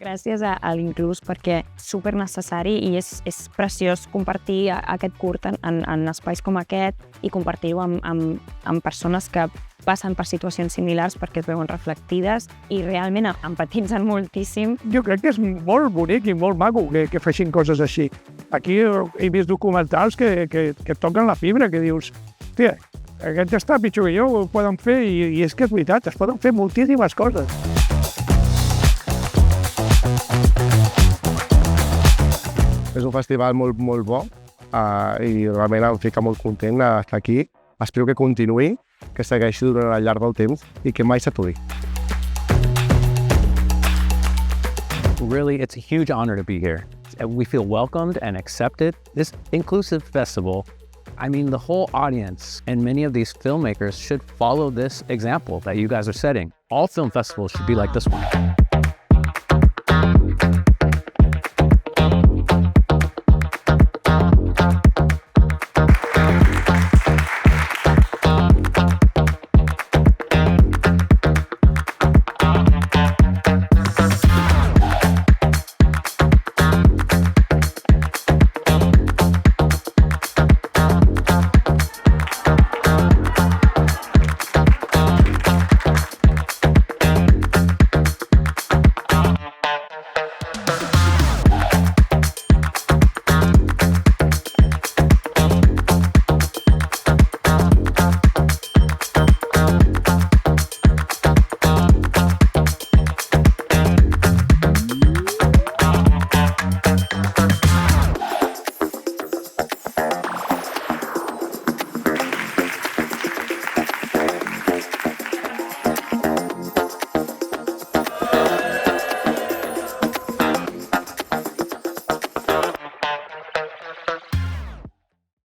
Gràcies a l'Inclús, perquè és super necessari i és preciós compartir aquest curt en espais com aquest i compartir-ho amb persones que passen per situacions similars perquè es veuen reflectides i realment empatitzen moltíssim. Jo crec que és molt bonic i molt maco que facin coses així. Aquí he vist documentals que toquen la fibra, que dius, hòstia, aquest està pitjor que jo, ho poden fer, i és que és veritat, es poden fer moltíssimes coses. És un festival molt bo i realment em fica molt content d'estar aquí. Espero que continuï, que segueixi durant al llarg del temps i que mai s'aturi. Really, it's a huge honor to be here. We feel welcomed and accepted. This inclusive festival, I mean, the whole audience and many of these filmmakers should follow this example that you guys are setting. All film festivals should be like this one.